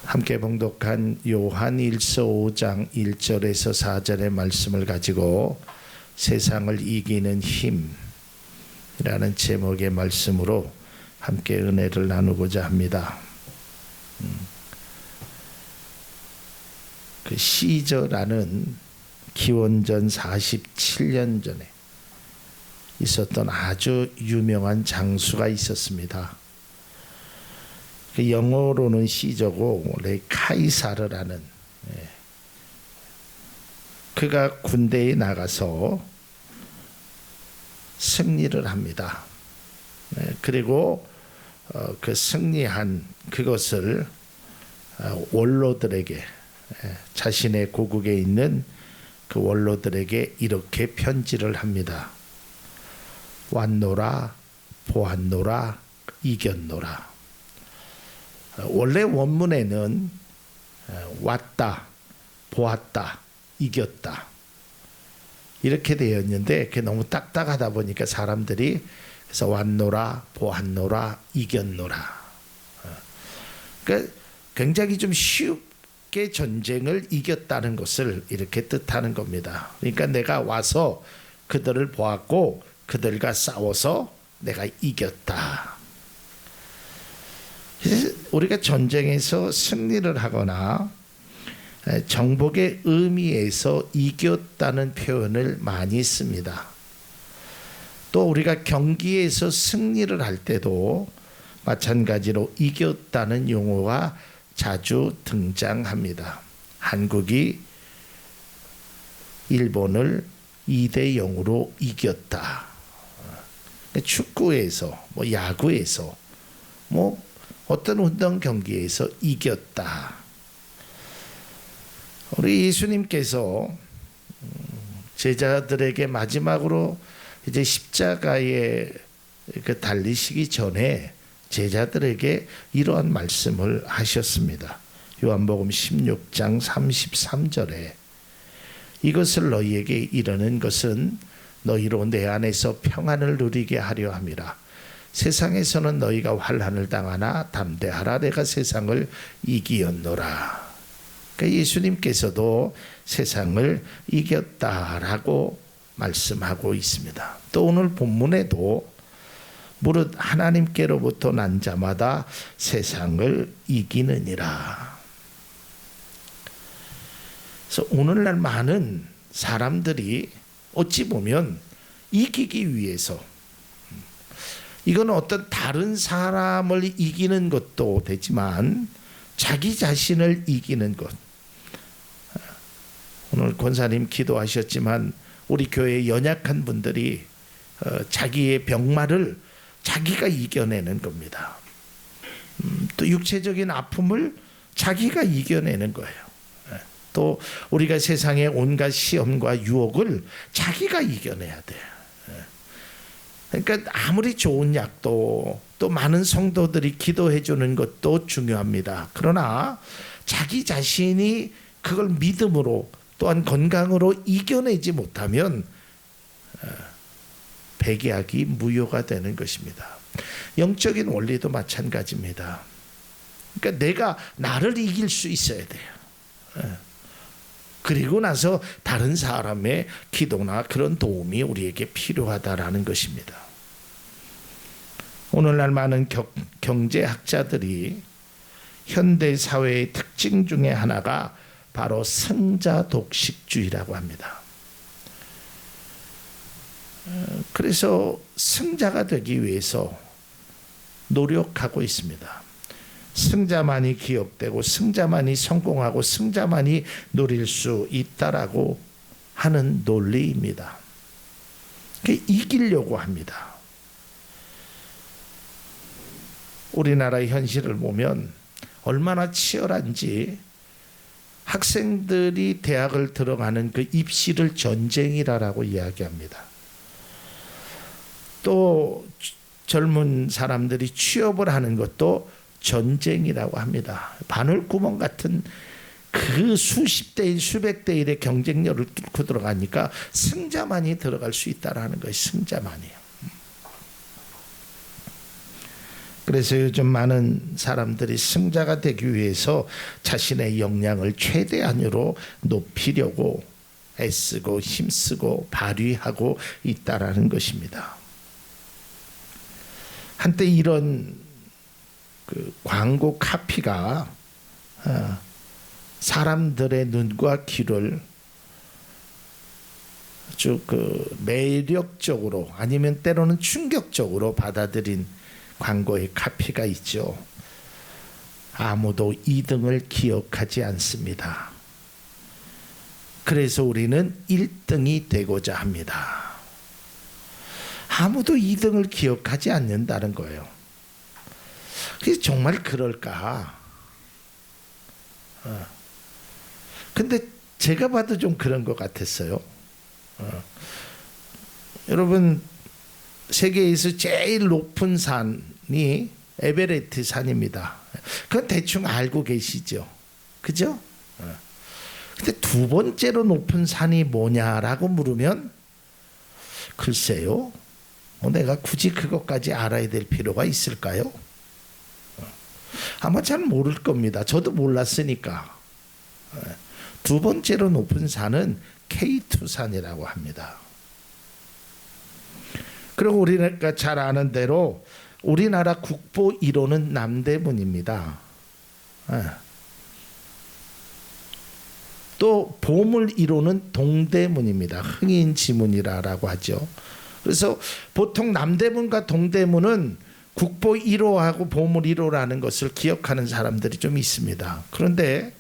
함께 봉독한 요한 1서 5장 1절에서 4절의 말씀을 가지고 세상을 이기는 힘이라는 제목의 말씀으로 함께 은혜를 나누고자 합니다. 그 시저라는 기원전 47년 전에 있었던 아주 유명한 장수가 있었습니다. 그 영어로는 시저고 원래 카이사르라는, 그가 군대에 나가서 승리를 합니다. 그리고 그 승리한 그것을 원로들에게, 자신의 고국에 있는 그 원로들에게 이렇게 편지를 합니다. 왔노라, 보았노라, 이겼노라. 원래 원문에는 왔다, 보았다, 이겼다 이렇게 되어 있는데 그게 너무 딱딱하다 보니까 사람들이 그래서 왔노라, 보았노라, 이겼노라. 그러니까 굉장히 좀 쉽게 전쟁을 이겼다는 것을 이렇게 뜻하는 겁니다. 그러니까 내가 와서 그들을 보았고 그들과 싸워서 내가 이겼다. 우리가 전쟁에서 승리를 하거나 정복의 의미에서 이겼다는 표현을 많이 씁니다. 또 우리가 경기에서 승리를 할 때도 마찬가지로 이겼다는 용어가 자주 등장합니다. 한국이 일본을 2대0으로 이겼다. 축구에서, 야구에서, 어떤 운동 경기에서 이겼다. 우리 예수님께서 제자들에게 마지막으로 이제 십자가에 달리시기 전에 제자들에게 이러한 말씀을 하셨습니다. 요한복음 16장 33절에 이것을 너희에게 이르는 것은 너희로 내 안에서 평안을 누리게 하려 함이라. 세상에서는 너희가 환난을 당하나 담대하라. 내가 세상을 이기었노라. 그러니까 예수님께서도 세상을 이겼다라고 말씀하고 있습니다. 또 오늘 본문에도 무릇 하나님께로부터 난 자마다 세상을 이기느니라. 그래서 오늘날 많은 사람들이 어찌 보면 이기기 위해서, 이건 어떤 다른 사람을 이기는 것도 되지만 자기 자신을 이기는 것. 오늘 권사님 기도하셨지만 우리 교회 연약한 분들이 자기의 병마를 자기가 이겨내는 겁니다. 또 육체적인 아픔을 자기가 이겨내는 거예요. 또 우리가 세상의 온갖 시험과 유혹을 자기가 이겨내야 돼요. 그러니까 아무리 좋은 약도 또 많은 성도들이 기도해 주는 것도 중요합니다. 그러나 자기 자신이 그걸 믿음으로 또한 건강으로 이겨내지 못하면 백약이 무효가 되는 것입니다. 영적인 원리도 마찬가지입니다. 그러니까 내가 나를 이길 수 있어야 돼요. 그리고 나서 다른 사람의 기도나 그런 도움이 우리에게 필요하다라는 것입니다. 오늘날 많은 경제학자들이 현대 사회의 특징 중에 하나가 바로 승자 독식주의라고 합니다. 그래서 승자가 되기 위해서 노력하고 있습니다. 승자만이 기억되고 승자만이 성공하고 승자만이 누릴 수 있다라고 하는 논리입니다. 이기려고 합니다. 우리나라의 현실을 보면 얼마나 치열한지 학생들이 대학을 들어가는 그 입시를 전쟁이라고 이야기합니다. 또 젊은 사람들이 취업을 하는 것도 전쟁이라고 합니다. 바늘구멍 같은 그 수십 대 일, 수백 대 일의 경쟁력을 뚫고 들어가니까 승자만이 들어갈 수 있다라는 것이 승자만이에요. 그래서 요즘 많은 사람들이 승자가 되기 위해서 자신의 역량을 최대한으로 높이려고 애쓰고 힘쓰고 발휘하고 있다라는 것입니다. 한때 이런 광고 카피가 사람들의 눈과 귀를 아주 매력적으로 아니면 때로는 충격적으로 받아들인 광고의 카피가 있죠. 아무도 2등을 기억하지 않습니다. 그래서 우리는 1등이 되고자 합니다. 아무도 2등을 기억하지 않는다는 거예요. 그게 정말 그럴까? 근데 제가 봐도 좀 그런 것 같았어요. 여러분, 세계에서 제일 높은 산이 에베레스트 산입니다. 그건 대충 알고 계시죠? 그죠? 근데 두 번째로 높은 산이 뭐냐라고 물으면 글쎄요. 내가 굳이 그것까지 알아야 될 필요가 있을까요? 아마 잘 모를 겁니다. 저도 몰랐으니까. 두 번째로 높은 산은 K2산이라고 합니다. 그리고 우리가 잘 아는 대로 우리나라 국보 1호는 남대문입니다. 또 보물 1호는 동대문입니다. 흥인지문이라고 하죠. 그래서 보통 남대문과 동대문은 국보 1호하고 보물 1호라는 것을 기억하는 사람들이 좀 있습니다. 그런데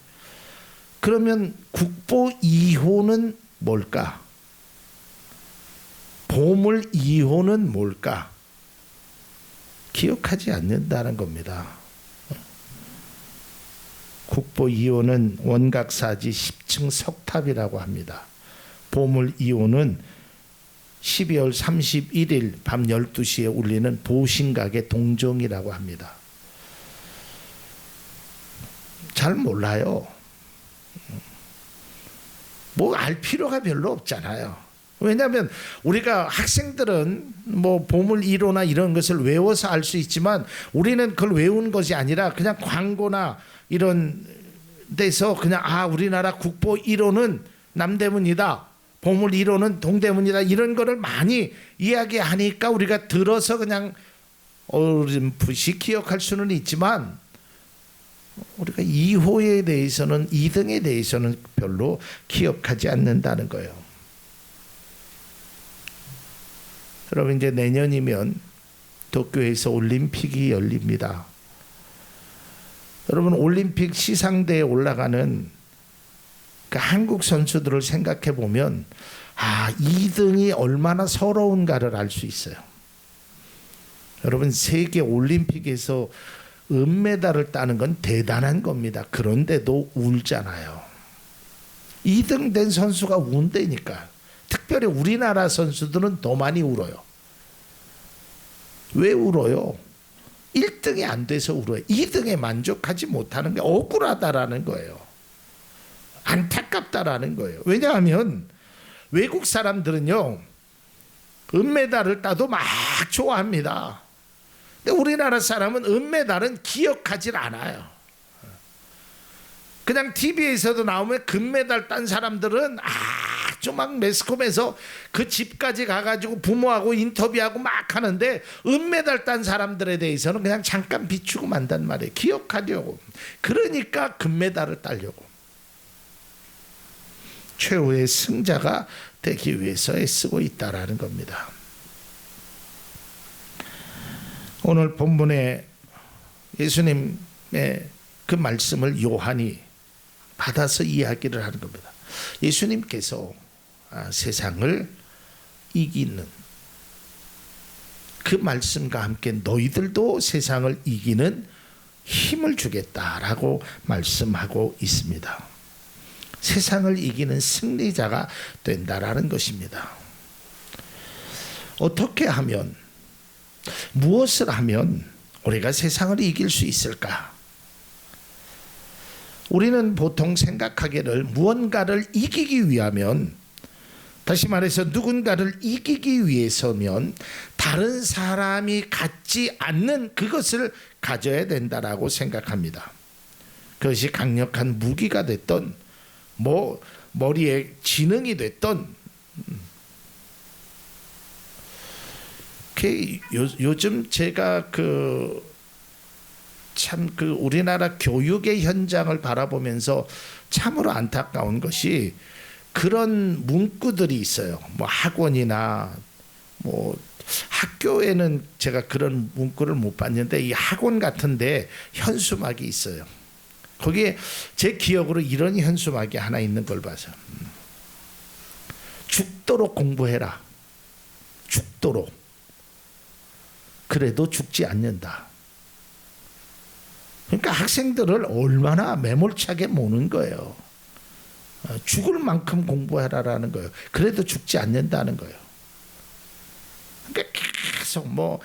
그러면 국보 2호는 뭘까? 보물 2호는 뭘까? 기억하지 않는다는 겁니다. 국보 2호는 원각사지 10층 석탑이라고 합니다. 보물 2호는 12월 31일 밤 12시에 울리는 보신각의 동정이라고 합니다. 잘 몰라요. 뭐 알 필요가 별로 없잖아요. 왜냐하면 우리가 학생들은 뭐 보물 1호나 이런 것을 외워서 알 수 있지만 우리는 그걸 외운 것이 아니라 그냥 광고나 이런 데서 그냥 우리나라 국보 1호는 남대문이다, 보물 1호는 동대문이다, 이런 거를 많이 이야기하니까 우리가 들어서 그냥 어렴풋이 기억할 수는 있지만 우리가 2호에 대해서는 2등에 대해서는 별로 기억하지 않는다는 거예요. 여러분, 이제 내년이면 도쿄에서 올림픽이 열립니다. 여러분, 올림픽 시상대에 올라가는 그 한국 선수들을 생각해 보면 2등이 얼마나 서러운가를 알 수 있어요. 여러분, 세계 올림픽에서 은메달을 따는 건 대단한 겁니다. 그런데도 울잖아요. 2등 된 선수가 운다니까. 특별히 우리나라 선수들은 더 많이 울어요. 왜 울어요? 1등이 안 돼서 울어요. 2등에 만족하지 못하는 게 억울하다라는 거예요. 안타깝다라는 거예요. 왜냐하면 외국 사람들은요, 은메달을 따도 막 좋아합니다. 근데 우리나라 사람은 은메달은 기억하질 않아요. 그냥 TV에서도 나오면 금메달 딴 사람들은 아주 막 매스컴에서 그 집까지 가가지고 부모하고 인터뷰하고 막 하는데, 은메달 딴 사람들에 대해서는 그냥 잠깐 비추고 만단 말이에요. 기억하려고. 그러니까 금메달을 따려고. 최후의 승자가 되기 위해서 애쓰고 있다라는 겁니다. 오늘 본문에 예수님의 그 말씀을 요한이 받아서 이야기를 하는 겁니다. 예수님께서 세상을 이기는 그 말씀과 함께 너희들도 세상을 이기는 힘을 주겠다라고 말씀하고 있습니다. 세상을 이기는 승리자가 된다라는 것입니다. 어떻게 하면, 무엇을 하면 우리가 세상을 이길 수 있을까? 우리는 보통 생각하기를 무언가를 이기기 위하면, 다시 말해서 누군가를 이기기 위해서면 다른 사람이 갖지 않는 그것을 가져야 된다라고 생각합니다. 그것이 강력한 무기가 됐던 머리에 지능이 됐던 요즘 제가 참 우리나라 교육의 현장을 바라보면서 참으로 안타까운 것이 그런 문구들이 있어요. 학원이나 학교에는 제가 그런 문구를 못 봤는데 이 학원 같은데 현수막이 있어요. 거기에 제 기억으로 이런 현수막이 하나 있는 걸 봐서 죽도록 공부해라. 죽도록. 그래도 죽지 않는다. 그러니까 학생들을 얼마나 매몰차게 모는 거예요. 죽을 만큼 공부해라라는 거예요. 그래도 죽지 않는다는 거예요. 그러니까 계속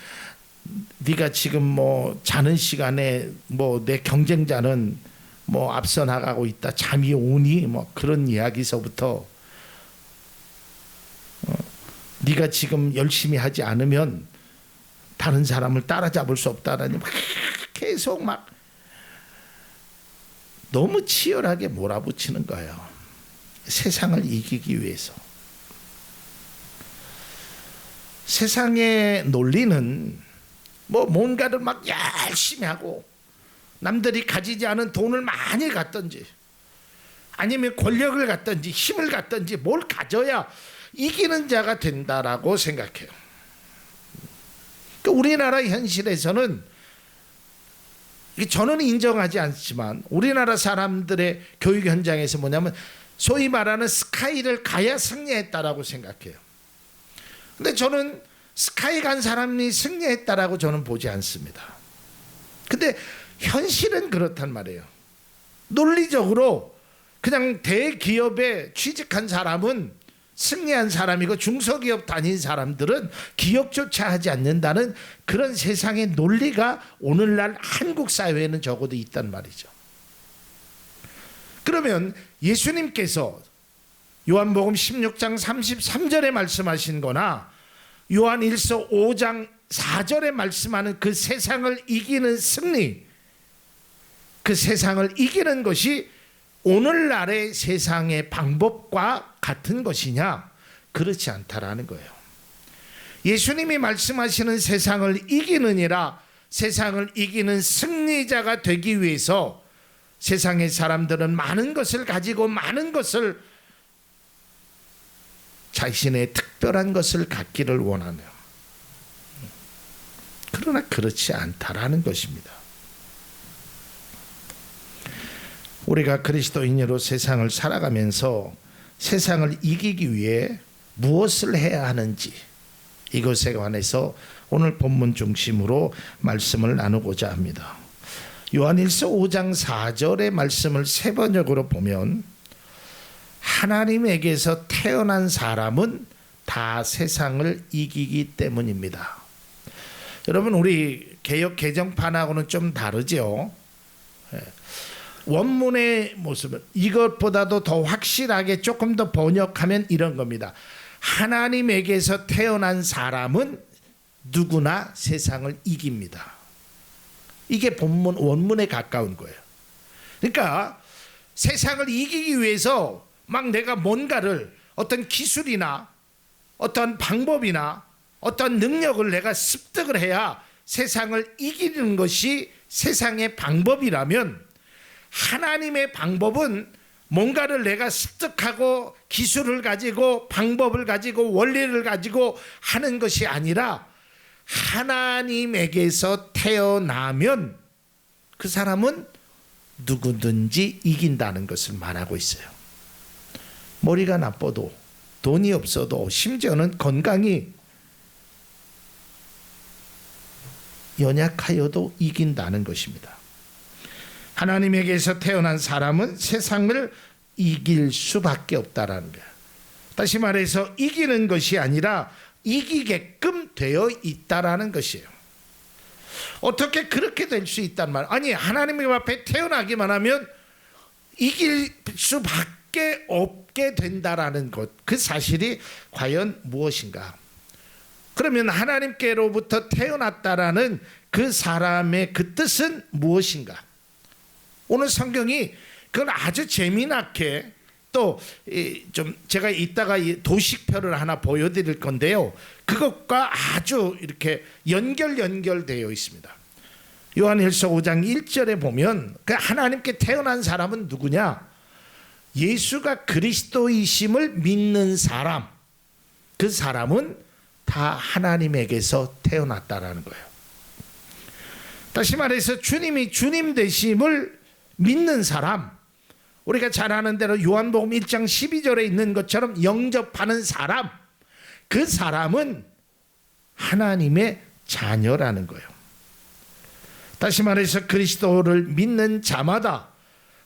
네가 지금 자는 시간에 내 경쟁자는 앞서 나가고 있다. 잠이 오니 그런 이야기서부터 네가 지금 열심히 하지 않으면 다른 사람을 따라잡을 수 없다라니 계속 너무 치열하게 몰아붙이는 거예요. 세상을 이기기 위해서. 세상의 논리는 뭔가를 열심히 하고 남들이 가지지 않은 돈을 많이 갖든지 아니면 권력을 갖든지 힘을 갖든지 뭘 가져야 이기는 자가 된다라고 생각해요. 우리나라 현실에서는 저는 인정하지 않지만 우리나라 사람들의 교육 현장에서 뭐냐면 소위 말하는 스카이를 가야 승리했다라고 생각해요. 근데 저는 스카이 간 사람이 승리했다라고 저는 보지 않습니다. 근데 현실은 그렇단 말이에요. 논리적으로 그냥 대기업에 취직한 사람은 승리한 사람이고 중소기업 다닌 사람들은 기억조차 하지 않는다는 그런 세상의 논리가 오늘날 한국 사회에는 적어도 있단 말이죠. 그러면 예수님께서 요한복음 16장 33절에 말씀하신 거나 요한 1서 5장 4절에 말씀하는 그 세상을 이기는 승리, 그 세상을 이기는 것이 오늘날의 세상의 방법과 같은 것이냐? 그렇지 않다라는 거예요. 예수님이 말씀하시는 세상을 이기느니라, 세상을 이기는 승리자가 되기 위해서 세상의 사람들은 많은 것을 가지고 많은 것을 자신의 특별한 것을 갖기를 원하네요. 그러나 그렇지 않다라는 것입니다. 우리가 그리스도인으로 세상을 살아가면서 세상을 이기기 위해 무엇을 해야 하는지 이것에 관해서 오늘 본문 중심으로 말씀을 나누고자 합니다. 요한일서 5장 4절의 말씀을 세 번역으로 보면 하나님에게서 태어난 사람은 다 세상을 이기기 때문입니다. 여러분, 우리 개역 개정판하고는 좀 다르죠. 원문의 모습은 이것보다도 더 확실하게 조금 더 번역하면 이런 겁니다. 하나님에게서 태어난 사람은 누구나 세상을 이깁니다. 이게 본문 원문에 가까운 거예요. 그러니까 세상을 이기기 위해서 막 내가 뭔가를 어떤 기술이나 어떤 방법이나 어떤 능력을 내가 습득을 해야 세상을 이기는 것이 세상의 방법이라면 하나님의 방법은 뭔가를 내가 습득하고 기술을 가지고 방법을 가지고 원리를 가지고 하는 것이 아니라 하나님에게서 태어나면 그 사람은 누구든지 이긴다는 것을 말하고 있어요. 머리가 나빠도 돈이 없어도 심지어는 건강이 연약하여도 이긴다는 것입니다. 하나님에게서 태어난 사람은 세상을 이길 수밖에 없다라는 거예요. 다시 말해서 이기는 것이 아니라 이기게끔 되어 있다라는 것이에요. 어떻게 그렇게 될 수 있단 말? 아니, 하나님 앞에 태어나기만 하면 이길 수밖에 없게 된다라는 것, 그 사실이 과연 무엇인가? 그러면 하나님께로부터 태어났다라는 그 사람의 그 뜻은 무엇인가? 오늘 성경이 그걸 아주 재미나게 또 좀 제가 이따가 도식표를 하나 보여드릴 건데요. 그것과 아주 이렇게 연결되어 있습니다. 요한일서 5장 1절에 보면 그 하나님께 태어난 사람은 누구냐? 예수가 그리스도이심을 믿는 사람. 그 사람은 다 하나님에게서 태어났다라는 거예요. 다시 말해서 주님이 주님 되심을 믿는 사람, 우리가 잘 아는 대로 요한복음 1장 12절에 있는 것처럼 영접하는 사람, 그 사람은 하나님의 자녀라는 거예요. 다시 말해서 그리스도를 믿는 자마다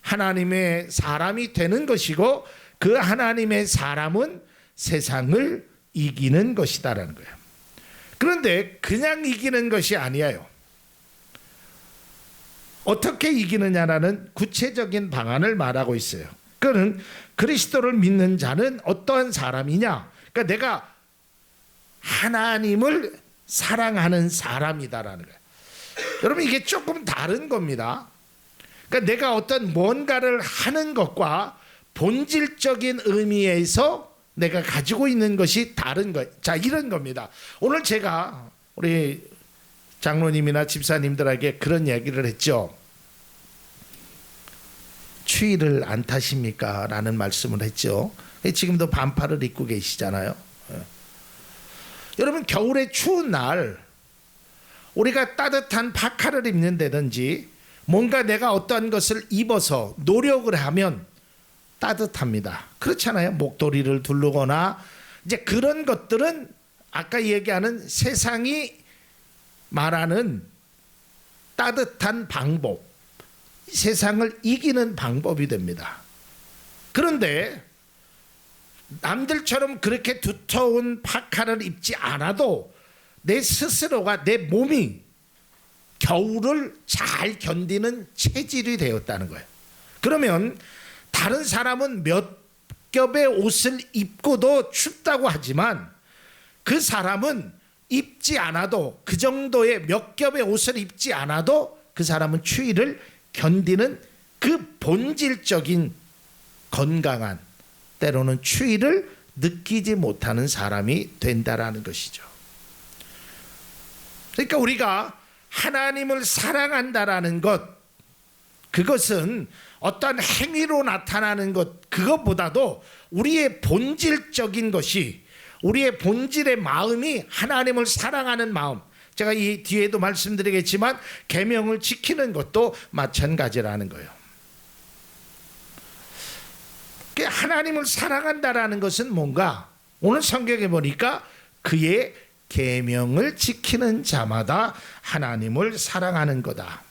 하나님의 사람이 되는 것이고, 그 하나님의 사람은 세상을 이기는 것이다라는 거예요. 그런데 그냥 이기는 것이 아니에요. 어떻게 이기느냐라는 구체적인 방안을 말하고 있어요. 그는 그리스도를 믿는 자는 어떠한 사람이냐? 그러니까 내가 하나님을 사랑하는 사람이다라는 거예요. 여러분, 이게 조금 다른 겁니다. 그러니까 내가 어떤 뭔가를 하는 것과 본질적인 의미에서 내가 가지고 있는 것이 다른 것. 자, 이런 겁니다. 오늘 제가 우리 장로님이나 집사님들에게 그런 얘기를 했죠. 추위를 안 타십니까? 라는 말씀을 했죠. 지금도 반팔을 입고 계시잖아요. 여러분, 겨울에 추운 날 우리가 따뜻한 파카를 입는다든지 뭔가 내가 어떠한 것을 입어서 노력을 하면 따뜻합니다. 그렇잖아요. 목도리를 두르거나 이제 그런 것들은 아까 얘기하는 세상이 말하는 따뜻한 방법, 세상을 이기는 방법이 됩니다. 그런데 남들처럼 그렇게 두터운 파카를 입지 않아도 내 스스로가, 내 몸이 겨울을 잘 견디는 체질이 되었다는 거예요. 그러면 다른 사람은 몇 겹의 옷을 입고도 춥다고 하지만 그 사람은 입지 않아도, 그 정도의 몇 겹의 옷을 입지 않아도 그 사람은 추위를 견디는 그 본질적인 건강한, 때로는 추위를 느끼지 못하는 사람이 된다라는 것이죠. 그러니까 우리가 하나님을 사랑한다라는 것, 그것은 어떤 행위로 나타나는 것, 그것보다도 우리의 본질적인 것이, 우리의 본질의 마음이 하나님을 사랑하는 마음, 제가 이 뒤에도 말씀드리겠지만 계명을 지키는 것도 마찬가지라는 거예요. 하나님을 사랑한다라는 것은 뭔가, 오늘 성경에 보니까 그의 계명을 지키는 자마다 하나님을 사랑하는 거다.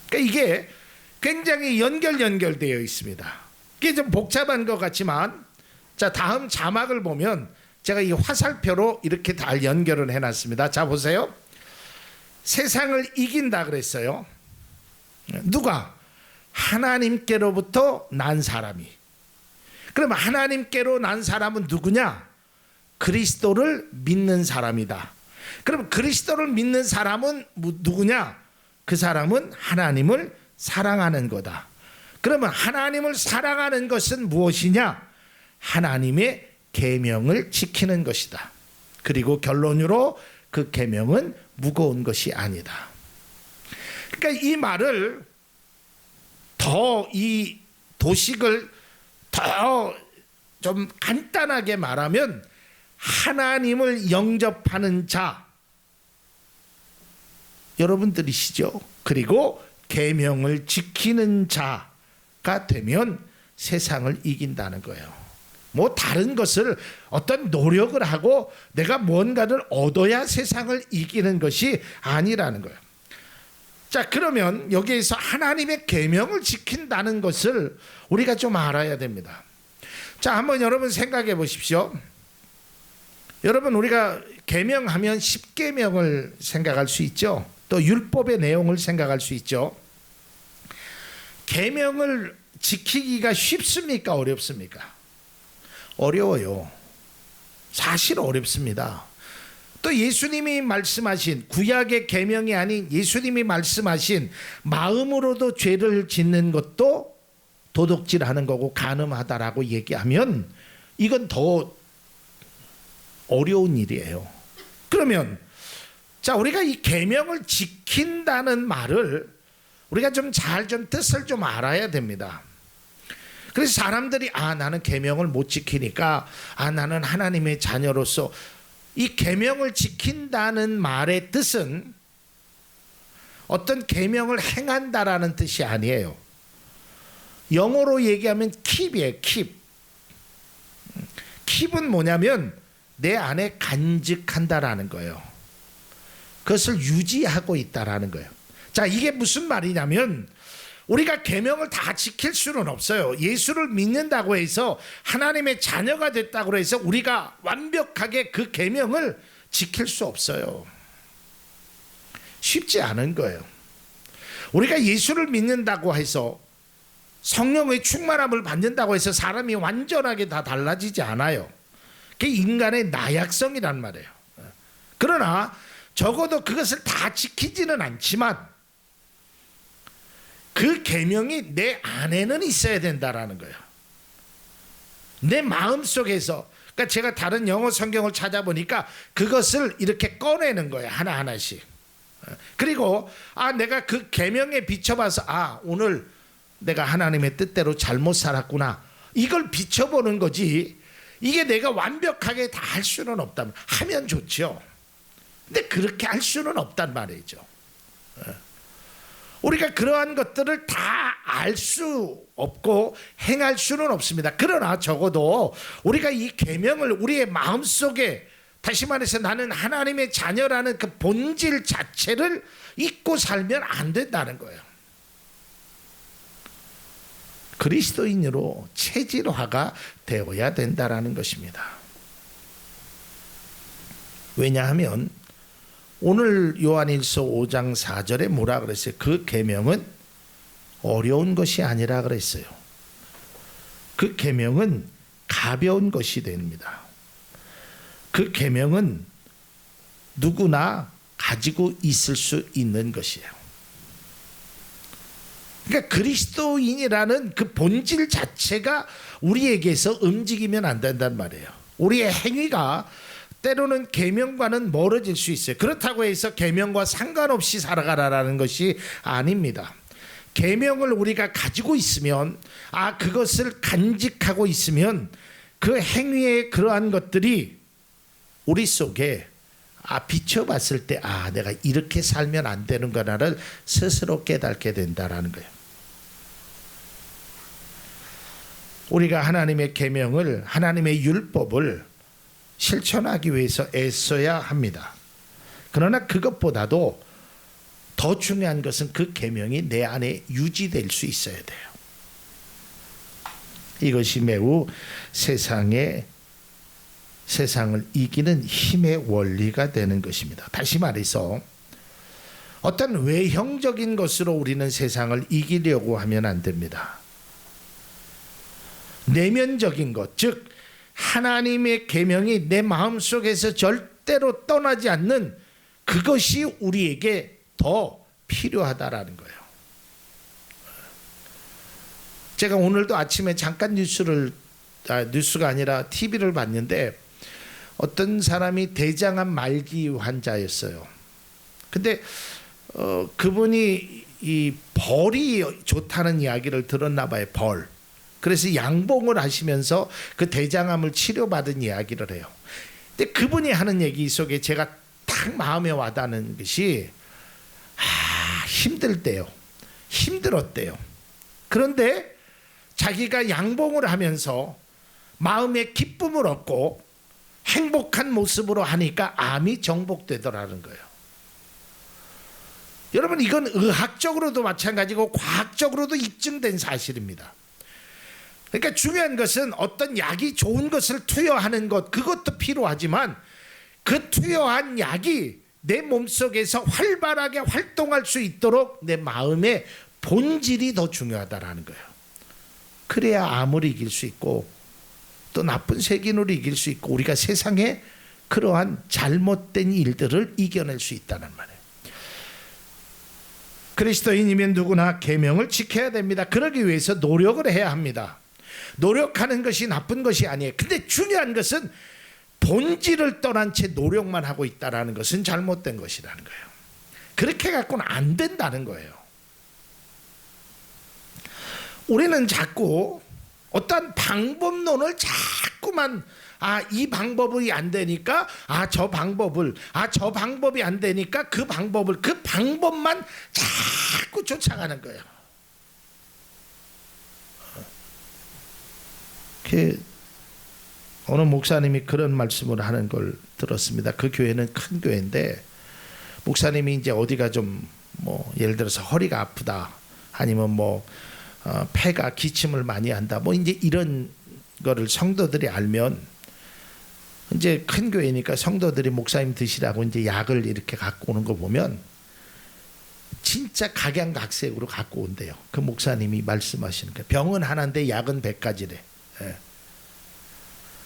그러니까 이게 굉장히 연결되어 있습니다. 이게 좀 복잡한 것 같지만, 자, 다음 자막을 보면 제가 이 화살표로 이렇게 다 연결을 해놨습니다. 자, 보세요. 세상을 이긴다 그랬어요. 누가? 하나님께로부터 난 사람이. 그럼 하나님께로 난 사람은 누구냐? 그리스도를 믿는 사람이다. 그럼 그리스도를 믿는 사람은 누구냐? 그 사람은 하나님을 사랑하는 거다. 그러면 하나님을 사랑하는 것은 무엇이냐? 하나님의 계명을 지키는 것이다. 그리고 결론으로 그 계명은 무거운 것이 아니다. 그러니까 이 말을 더, 이 도식을 더 좀 간단하게 말하면, 하나님을 영접하는 자, 여러분들이시죠. 그리고 계명을 지키는 자가 되면 세상을 이긴다는 거예요. 뭐 다른 것을 어떤 노력을 하고 내가 뭔가를 얻어야 세상을 이기는 것이 아니라는 거예요. 자, 그러면 여기에서 하나님의 계명을 지킨다는 것을 우리가 좀 알아야 됩니다. 자, 한번 여러분 생각해 보십시오. 여러분, 우리가 계명하면 10계명을 생각할 수 있죠. 또 율법의 내용을 생각할 수 있죠. 계명을 지키기가 쉽습니까? 어렵습니까? 어려워요. 사실 어렵습니다. 또 예수님이 말씀하신 구약의 계명이 아닌 예수님이 말씀하신 마음으로도 죄를 짓는 것도 도둑질하는 거고 간음하다라고 얘기하면 이건 더 어려운 일이에요. 그러면 자, 우리가 이 계명을 지킨다는 말을 우리가 좀 뜻을 좀 알아야 됩니다. 그래서 사람들이 나는 계명을 못 지키니까 나는 하나님의 자녀로서, 이 계명을 지킨다는 말의 뜻은 어떤 계명을 행한다라는 뜻이 아니에요. 영어로 얘기하면 keep이에요. keep은 뭐냐면 내 안에 간직한다라는 거예요. 그것을 유지하고 있다라는 거예요. 자, 이게 무슨 말이냐면 우리가 계명을 다 지킬 수는 없어요. 예수를 믿는다고 해서 하나님의 자녀가 됐다고 해서 우리가 완벽하게 그 계명을 지킬 수 없어요. 쉽지 않은 거예요. 우리가 예수를 믿는다고 해서 성령의 충만함을 받는다고 해서 사람이 완전하게 다 달라지지 않아요. 그게 인간의 나약성이란 말이에요. 그러나 적어도 그것을 다 지키지는 않지만 그 계명이 내 안에는 있어야 된다라는 거예요. 내 마음속에서. 그러니까 제가 다른 영어 성경을 찾아보니까 그것을 이렇게 꺼내는 거예요. 하나하나씩. 그리고 내가 그 계명에 비춰봐서 오늘 내가 하나님의 뜻대로 잘못 살았구나, 이걸 비춰보는 거지, 이게 내가 완벽하게 다 할 수는 없다면, 하면 좋죠. 근데 그렇게 할 수는 없단 말이죠. 우리가 그러한 것들을 다 알 수 없고 행할 수는 없습니다. 그러나 적어도 우리가 이 계명을 우리의 마음속에, 다시 말해서 나는 하나님의 자녀라는 그 본질 자체를 잊고 살면 안 된다는 거예요. 그리스도인으로 체질화가 되어야 된다라는 것입니다. 왜냐하면 오늘 요한일서 5장 4절에 뭐라 그랬어요? 그 계명은 어려운 것이 아니라 그랬어요. 그 계명은 가벼운 것이 됩니다. 그 계명은 누구나 가지고 있을 수 있는 것이에요. 그러니까 그리스도인이라는 그 본질 자체가 우리에게서 움직이면 안 된단 말이에요. 우리의 행위가 때로는 계명과는 멀어질 수 있어요. 그렇다고 해서 계명과 상관없이 살아가라라는 것이 아닙니다. 계명을 우리가 가지고 있으면, 그것을 간직하고 있으면 그 행위의 그러한 것들이 우리 속에 비춰봤을 때 내가 이렇게 살면 안 되는구나를 스스로 깨닫게 된다라는 거예요. 우리가 하나님의 계명을, 하나님의 율법을 실천하기 위해서 애써야 합니다. 그러나 그것보다도 더 중요한 것은 그 계명이 내 안에 유지될 수 있어야 돼요. 이것이 매우 세상을 이기는 힘의 원리가 되는 것입니다. 다시 말해서 어떤 외형적인 것으로 우리는 세상을 이기려고 하면 안 됩니다. 내면적인 것, 즉 하나님의 계명이 내 마음속에서 절대로 떠나지 않는 그것이 우리에게 더 필요하다라는 거예요. 제가 오늘도 아침에 잠깐 뉴스가 아니라 TV를 봤는데 어떤 사람이 대장암 말기 환자였어요. 근데 그분이 이 벌이 좋다는 이야기를 들었나 봐요. 벌. 그래서 양봉을 하시면서 그 대장암을 치료받은 이야기를 해요. 근데 그분이 하는 얘기 속에 제가 딱 마음에 와닿는 것이 힘들대요. 힘들었대요. 그런데 자기가 양봉을 하면서 마음의 기쁨을 얻고 행복한 모습으로 하니까 암이 정복되더라는 거예요. 여러분, 이건 의학적으로도 마찬가지고 과학적으로도 입증된 사실입니다. 그러니까 중요한 것은 어떤 약이 좋은 것을 투여하는 것, 그것도 필요하지만 그 투여한 약이 내 몸속에서 활발하게 활동할 수 있도록 내 마음의 본질이 더 중요하다라는 거예요. 그래야 암을 이길 수 있고 또 나쁜 세균을 이길 수 있고 우리가 세상에 그러한 잘못된 일들을 이겨낼 수 있다는 말이에요. 그리스도인이면 누구나 계명을 지켜야 됩니다. 그러기 위해서 노력을 해야 합니다. 노력하는 것이 나쁜 것이 아니에요. 근데 중요한 것은 본질을 떠난 채 노력만 하고 있다는 것은 잘못된 것이라는 거예요. 그렇게 갖고는 안 된다는 거예요. 우리는 자꾸 어떤 방법론을 자꾸만 이 방법이 안 되니까 저 방법이 안 되니까 그 방법만 자꾸 쫓아가는 거예요. 어느 목사님이 그런 말씀을 하는 걸 들었습니다. 그 교회는 큰 교회인데 목사님이 이제 어디가 좀 뭐 예를 들어서 허리가 아프다 아니면 폐가 기침을 많이 한다 이제 이런 거를 성도들이 알면 이제 큰 교회니까 성도들이 목사님 드시라고 이제 약을 이렇게 갖고 오는 거 보면 진짜 각양각색으로 갖고 온대요. 그 목사님이 말씀하시는 거. 병은 하나인데 약은 100가지래. 예.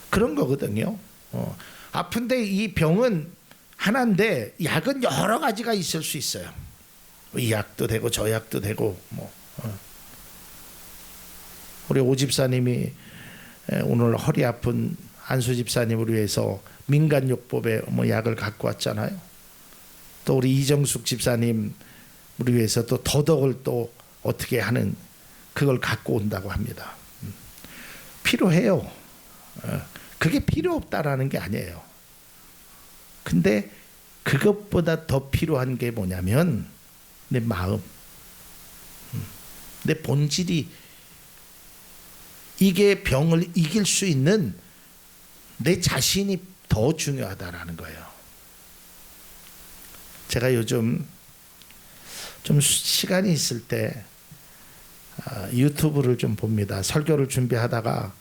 그런 거거든요. 아픈데 이 병은 하나인데 약은 여러 가지가 있을 수 있어요. 이 약도 되고 저 약도 되고 우리 오 집사님이 오늘 허리 아픈 안수 집사님을 위해서 민간요법에 약을 갖고 왔잖아요. 또 우리 이정숙 집사님 우리 위해서 또 더덕을 또 어떻게 하는 그걸 갖고 온다고 합니다. 필요해요. 그게 필요 없다라는 게 아니에요. 근데 그것보다 더 필요한 게 뭐냐면 내 마음, 내 본질이 이게 병을 이길 수 있는 내 자신이 더 중요하다라는 거예요. 제가 요즘 좀 시간이 있을 때 유튜브를 좀 봅니다. 설교를 준비하다가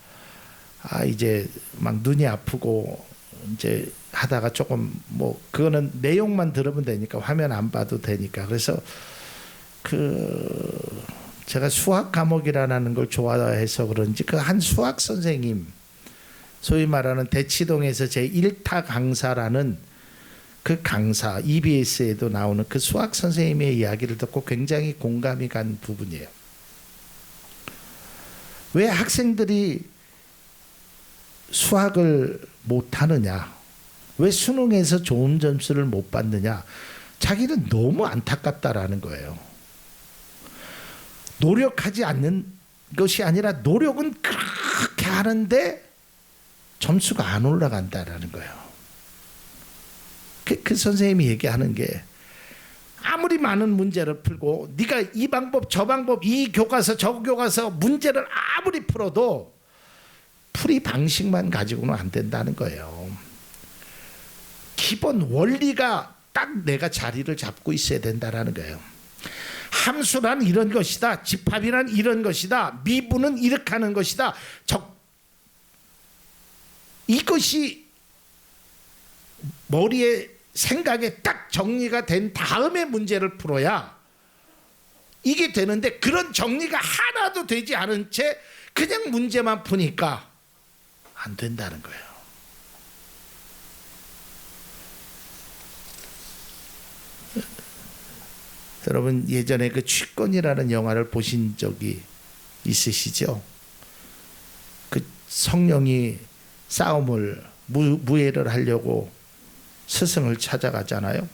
이제 막 눈이 아프고 이제 하다가 조금 그거는 내용만 들으면 되니까 화면 안 봐도 되니까 그래서 제가 수학 과목이라는 걸 좋아해서 그런지 그 한 수학 선생님 소위 말하는 대치동에서 제 1타 강사라는 그 강사 EBS에도 나오는 그 수학 선생님의 이야기를 듣고 굉장히 공감이 간 부분이에요. 왜 학생들이 수학을 못하느냐, 왜 수능에서 좋은 점수를 못 받느냐, 자기는 너무 안타깝다라는 거예요. 노력하지 않는 것이 아니라 노력은 그렇게 하는데 점수가 안 올라간다라는 거예요. 그 선생님이 얘기하는 게 아무리 많은 문제를 풀고 네가 이 방법 저 방법 이 교과서 저 교과서 문제를 아무리 풀어도 풀이 방식만 가지고는 안 된다는 거예요. 기본 원리가 딱 내가 자리를 잡고 있어야 된다는 거예요. 함수란 이런 것이다. 집합이란 이런 것이다. 미분은 이렇게 하는 것이다. 이것이 머리에 생각에 딱 정리가 된 다음에 문제를 풀어야 이게 되는데 그런 정리가 하나도 되지 않은 채 그냥 문제만 푸니까 안 된다는 거예요. 여러분 예전에 그 취권이라는 영화를 보신 적이 있으시죠? 그 성령이 싸움을 무예를 하려고 스승을 찾아가잖아요.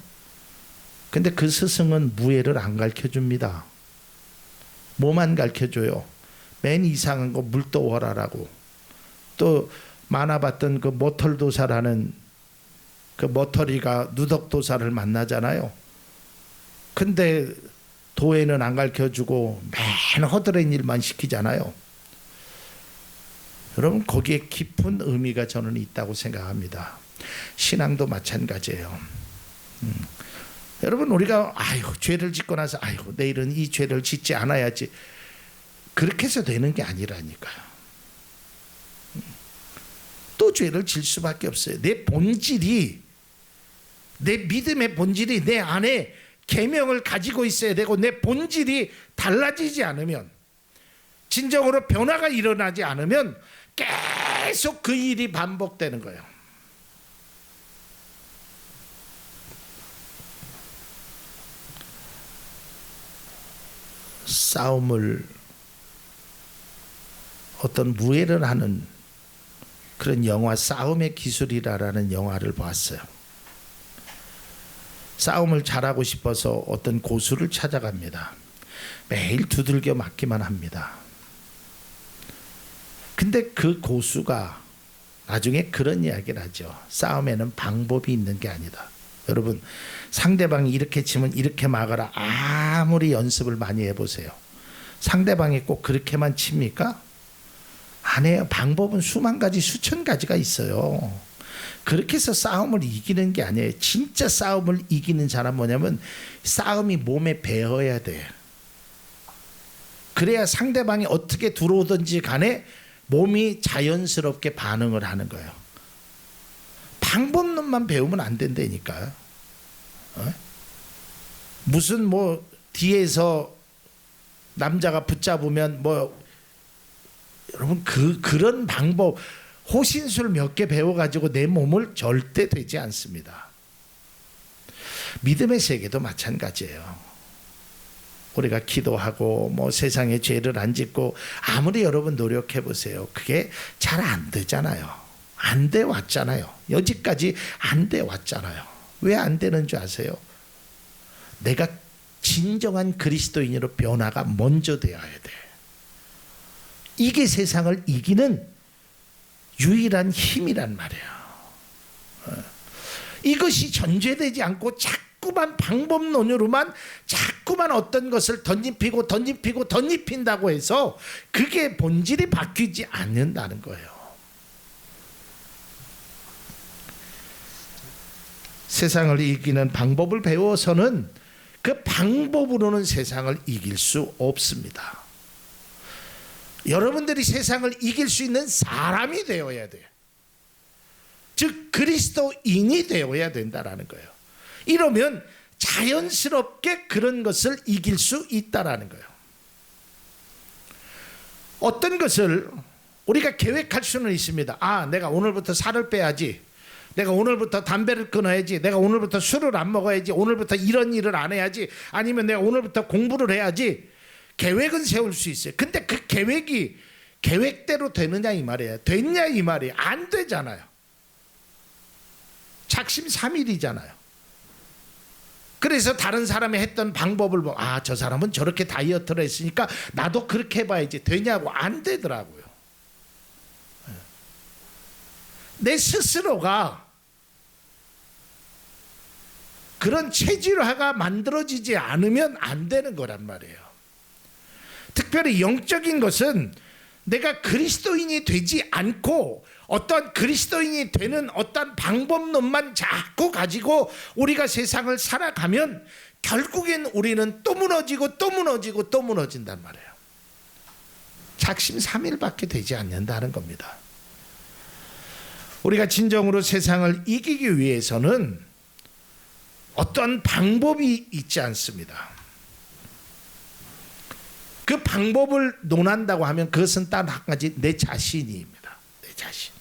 근데 그 스승은 무예를 안 가르쳐줍니다. 뭐만 가르쳐줘요? 맨 이상한 거 물도워라라고. 또 만화 봤던 그 머털도사라는 그 머털이가 누덕도사를 만나잖아요. 근데 도에는 안 가르쳐주고 맨 허드렛 일만 시키잖아요. 여러분 거기에 깊은 의미가 저는 있다고 생각합니다. 신앙도 마찬가지예요. 여러분 우리가 죄를 짓고 나서 내일은 이 죄를 짓지 않아야지 그렇게 해서 되는 게 아니라니까요. 또 죄를 질 수밖에 없어요. 내 본질이 내 믿음의 본질이 내 안에 계명을 가지고 있어야 되고 내 본질이 달라지지 않으면 진정으로 변화가 일어나지 않으면 계속 그 일이 반복되는 거예요. 싸움을 어떤 무예를 하는 그런 영화 싸움의 기술이라는 영화를 봤어요. 싸움을 잘하고 싶어서 어떤 고수를 찾아갑니다. 매일 두들겨 맞기만 합니다. 근데 그 고수가 나중에 그런 이야기를 하죠. 싸움에는 방법이 있는 게 아니다. 여러분, 상대방이 이렇게 치면 이렇게 막아라. 아무리 연습을 많이 해보세요. 상대방이 꼭 그렇게만 칩니까? 안 해요. 방법은 수만 가지, 수천 가지가 있어요. 그렇게 해서 싸움을 이기는 게 아니에요. 진짜 싸움을 이기는 사람 뭐냐면 싸움이 몸에 배어야 돼. 그래야 상대방이 어떻게 들어오든지 간에 몸이 자연스럽게 반응을 하는 거예요. 방법론만 배우면 안 된다니까요. 무슨 뭐 뒤에서 남자가 붙잡으면 뭐 여러분 그런 방법 호신술 몇 개 배워가지고 내 몸을 절대 되지 않습니다. 믿음의 세계도 마찬가지예요. 우리가 기도하고 뭐 세상에 죄를 안 짓고 아무리 여러분 노력해 보세요. 그게 잘 안 되잖아요. 안 돼 왔잖아요. 여지까지 안 돼 왔잖아요. 왜 안 되는 줄 아세요? 내가 진정한 그리스도인으로 변화가 먼저 되어야 돼. 이게 세상을 이기는 유일한 힘이란 말이에요. 이것이 전제되지 않고 자꾸만 방법론으로만 자꾸만 어떤 것을 던집힌다고 해서 그게 본질이 바뀌지 않는다는 거예요. 세상을 이기는 방법을 배워서는 그 방법으로는 세상을 이길 수 없습니다. 여러분들이 세상을 이길 수 있는 사람이 되어야 돼요. 즉 그리스도인이 되어야 된다라는 거예요. 이러면 자연스럽게 그런 것을 이길 수 있다라는 거예요. 어떤 것을 우리가 계획할 수는 있습니다. 아, 내가 오늘부터 살을 빼야지. 내가 오늘부터 담배를 끊어야지. 내가 오늘부터 술을 안 먹어야지. 오늘부터 이런 일을 안 해야지. 아니면 내가 오늘부터 공부를 해야지. 계획은 세울 수 있어요. 근데 그 계획이 계획대로 되느냐 이 말이에요. 됐냐 이 말이에요. 안 되잖아요. 작심삼일이잖아요. 그래서 다른 사람이 했던 방법을 보고 아, 저 사람은 저렇게 다이어트를 했으니까 나도 그렇게 해봐야지. 되냐고. 안 되더라고요. 내 스스로가 그런 체질화가 만들어지지 않으면 안 되는 거란 말이에요. 특별히 영적인 것은 내가 그리스도인이 되지 않고 어떤 그리스도인이 되는 어떤 방법론만 자꾸 가지고 우리가 세상을 살아가면 결국엔 우리는 또 무너지고 또 무너지고 또 무너진단 말이에요. 작심삼일밖에 되지 않는다는 겁니다. 우리가 진정으로 세상을 이기기 위해서는 어떤 방법이 있지 않습니다. 그 방법을 논한다고 하면 그것은 단 한 가지 내 자신입니다. 내 자신.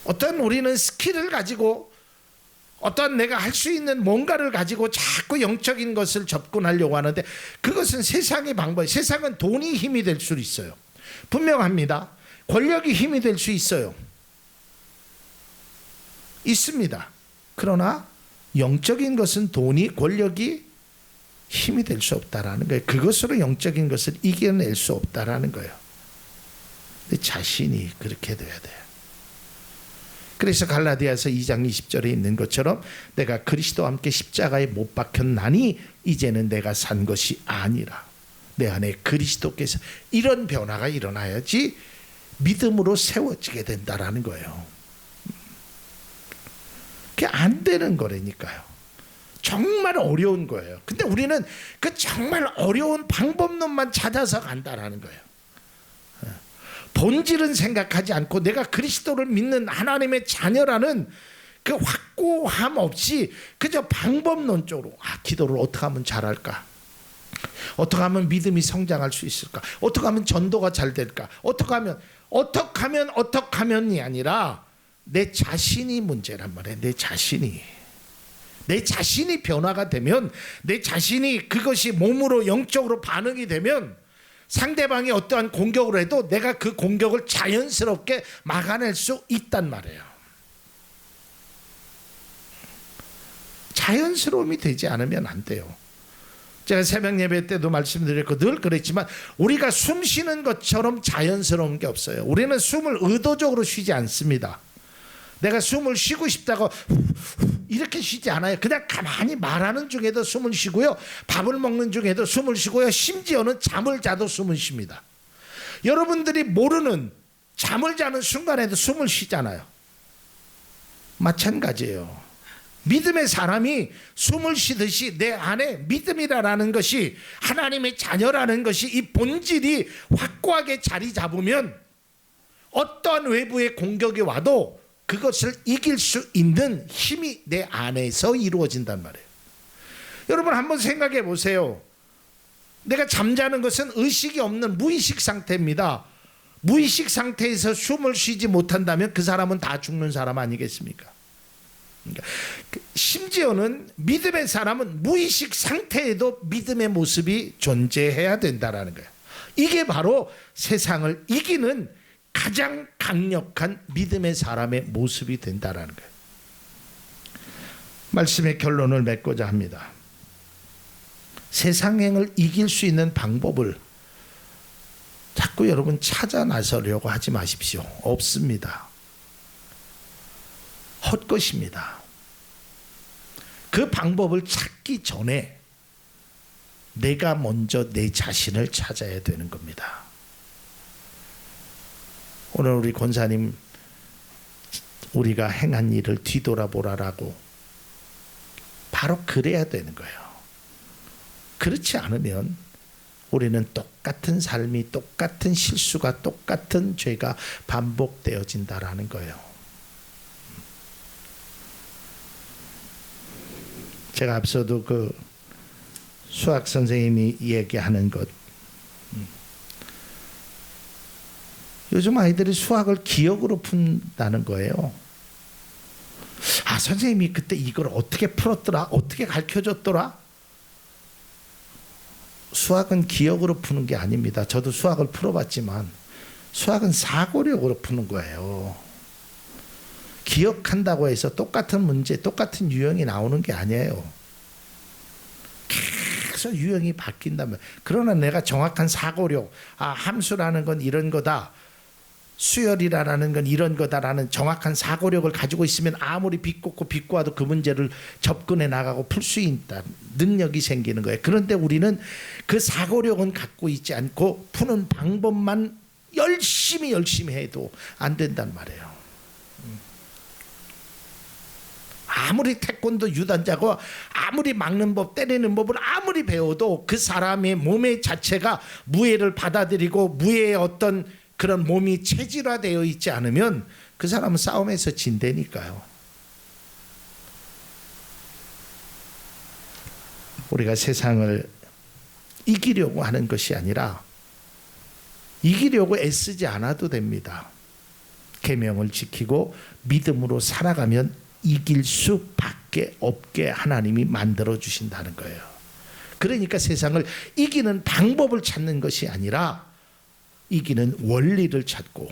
어떤 우리는 스킬을 가지고 어떤 내가 할 수 있는 뭔가를 가지고 자꾸 영적인 것을 접근하려고 하는데 그것은 세상의 방법. 세상은 돈이 힘이 될 수 있어요. 분명합니다. 권력이 힘이 될 수 있어요. 있습니다. 그러나 영적인 것은 돈이 권력이 힘이 될 수 없다라는 거예요. 그것으로 영적인 것을 이겨낼 수 없다라는 거예요. 내 자신이 그렇게 돼야 돼요. 그래서 갈라디아서 2장 20절에 있는 것처럼 내가 그리스도와 함께 십자가에 못 박혔나니 이제는 내가 산 것이 아니라 내 안에 그리스도께서 이런 변화가 일어나야지 믿음으로 세워지게 된다라는 거예요. 그게 안 되는 거라니까요. 정말 어려운 거예요. 근데 우리는 그 정말 어려운 방법론만 찾아서 간다라는 거예요. 본질은 생각하지 않고 내가 그리스도를 믿는 하나님의 자녀라는 그 확고함 없이 그저 방법론적으로 기도를 어떻게 하면 잘할까? 어떻게 하면 믿음이 성장할 수 있을까? 어떻게 하면 전도가 잘 될까? 어떻게 하면이 아니라 내 자신이 문제란 말이에요. 내 자신이. 내 자신이 변화가 되면, 내 자신이 그것이 몸으로 영적으로 반응이 되면 상대방이 어떠한 공격을 해도 내가 그 공격을 자연스럽게 막아낼 수 있단 말이에요. 자연스러움이 되지 않으면 안 돼요. 제가 새벽 예배 때도 말씀드렸고 늘 그랬지만 우리가 숨 쉬는 것처럼 자연스러운 게 없어요. 우리는 숨을 의도적으로 쉬지 않습니다. 내가 숨을 쉬고 싶다고 이렇게 쉬지 않아요. 그냥 가만히 말하는 중에도 숨을 쉬고요. 밥을 먹는 중에도 숨을 쉬고요. 심지어는 잠을 자도 숨을 쉽니다. 여러분들이 모르는 잠을 자는 순간에도 숨을 쉬잖아요. 마찬가지예요. 믿음의 사람이 숨을 쉬듯이 내 안에 믿음이라는 것이, 하나님의 자녀라는 것이, 이 본질이 확고하게 자리 잡으면 어떠한 외부의 공격이 와도 그것을 이길 수 있는 힘이 내 안에서 이루어진단 말이에요. 여러분 한번 생각해 보세요. 내가 잠자는 것은 의식이 없는 무의식 상태입니다. 무의식 상태에서 숨을 쉬지 못한다면 그 사람은 다 죽는 사람 아니겠습니까? 그러니까 심지어는 믿음의 사람은 무의식 상태에도 믿음의 모습이 존재해야 된다는 거예요. 이게 바로 세상을 이기는 가장 강력한 믿음의 사람의 모습이 된다는 거예요. 말씀의 결론을 맺고자 합니다. 세상행을 이길 수 있는 방법을 자꾸 여러분 찾아 나서려고 하지 마십시오. 없습니다. 헛것입니다. 그 방법을 찾기 전에 내가 먼저 내 자신을 찾아야 되는 겁니다. 오늘 우리 권사님 우리가 행한 일을 뒤돌아보라라고 바로 그래야 되는 거예요. 그렇지 않으면 우리는 똑같은 삶이, 똑같은 실수가, 똑같은 죄가 반복되어진다라는 거예요. 제가 앞서도 그 수학 선생님이 얘기하는 것, 요즘 아이들이 수학을 기억으로 푼다는 거예요. 아, 선생님이 그때 이걸 어떻게 풀었더라? 어떻게 가르쳐줬더라? 수학은 기억으로 푸는 게 아닙니다. 저도 수학을 풀어봤지만 수학은 사고력으로 푸는 거예요. 기억한다고 해서 똑같은 문제, 똑같은 유형이 나오는 게 아니에요. 계속 유형이 바뀐다면, 그러나 내가 정확한 사고력, 아, 함수라는 건 이런 거다, 수열이라는 건 이런 거다라는 정확한 사고력을 가지고 있으면 아무리 비꼬아도 그 문제를 접근해 나가고 풀 수 있다, 능력이 생기는 거예요. 그런데 우리는 그 사고력은 갖고 있지 않고 푸는 방법만 열심히 해도 안 된단 말이에요. 아무리 태권도 유단자고 아무리 막는 법, 때리는 법을 아무리 배워도 그 사람의 몸의 자체가 무예를 받아들이고 무예의 어떤 그런 몸이 체질화되어 있지 않으면 그 사람은 싸움에서 진다니까요. 우리가 세상을 이기려고 하는 것이 아니라 이기려고 애쓰지 않아도 됩니다. 계명을 지키고 믿음으로 살아가면 이길 수밖에 없게 하나님이 만들어 주신다는 거예요. 그러니까 세상을 이기는 방법을 찾는 것이 아니라 이기는 원리를 찾고,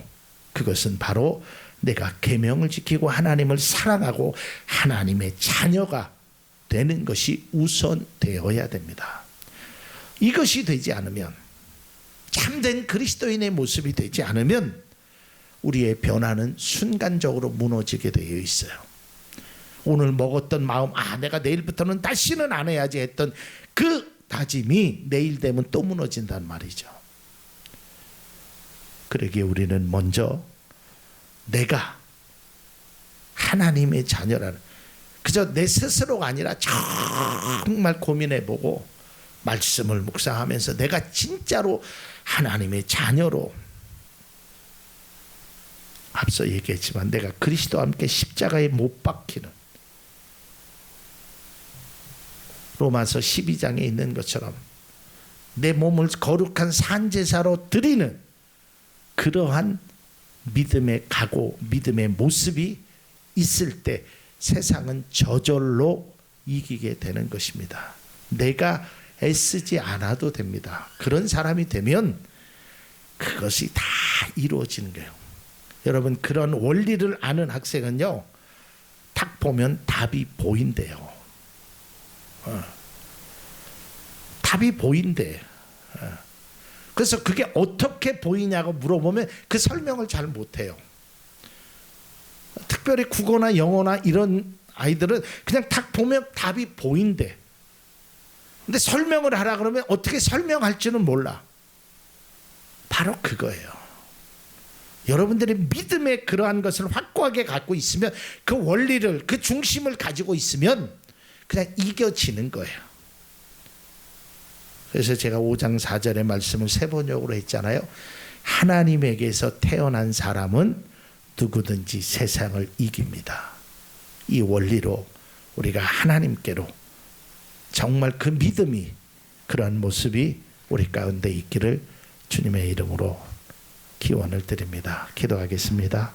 그것은 바로 내가 계명을 지키고 하나님을 사랑하고 하나님의 자녀가 되는 것이 우선되어야 됩니다. 이것이 되지 않으면, 참된 그리스도인의 모습이 되지 않으면 우리의 변화는 순간적으로 무너지게 되어 있어요. 오늘 먹었던 마음, 아, 내가 내일부터는 다시는 안 해야지 했던 그 다짐이 내일 되면 또 무너진단 말이죠. 그러기에 우리는 먼저 내가 하나님의 자녀라는, 그저 내 스스로가 아니라 정말 고민해보고 말씀을 묵상하면서 내가 진짜로 하나님의 자녀로, 앞서 얘기했지만 내가 그리스도와 함께 십자가에 못 박히는, 로마서 12장에 있는 것처럼 내 몸을 거룩한 산제사로 드리는 그러한 믿음의 각오, 믿음의 모습이 있을 때 세상은 저절로 이기게 되는 것입니다. 내가 애쓰지 않아도 됩니다. 그런 사람이 되면 그것이 다 이루어지는 거예요. 여러분, 그런 원리를 아는 학생은요, 딱 보면 답이 보인대요. 답이 보인대. 그래서 그게 어떻게 보이냐고 물어보면 그 설명을 잘 못해요. 특별히 국어나 영어나 이런 아이들은 그냥 딱 보면 답이 보인대. 근데 설명을 하라 그러면 어떻게 설명할지는 몰라. 바로 그거예요. 여러분들이 믿음의 그러한 것을 확고하게 갖고 있으면, 그 원리를, 그 중심을 가지고 있으면 그냥 이겨지는 거예요. 그래서 제가 5장 4절의 말씀을 세 번역으로 했잖아요. 하나님에게서 태어난 사람은 누구든지 세상을 이깁니다. 이 원리로 우리가 하나님께로 정말 그 믿음이, 그러한 모습이 우리 가운데 있기를 주님의 이름으로 기원을 드립니다. 기도하겠습니다.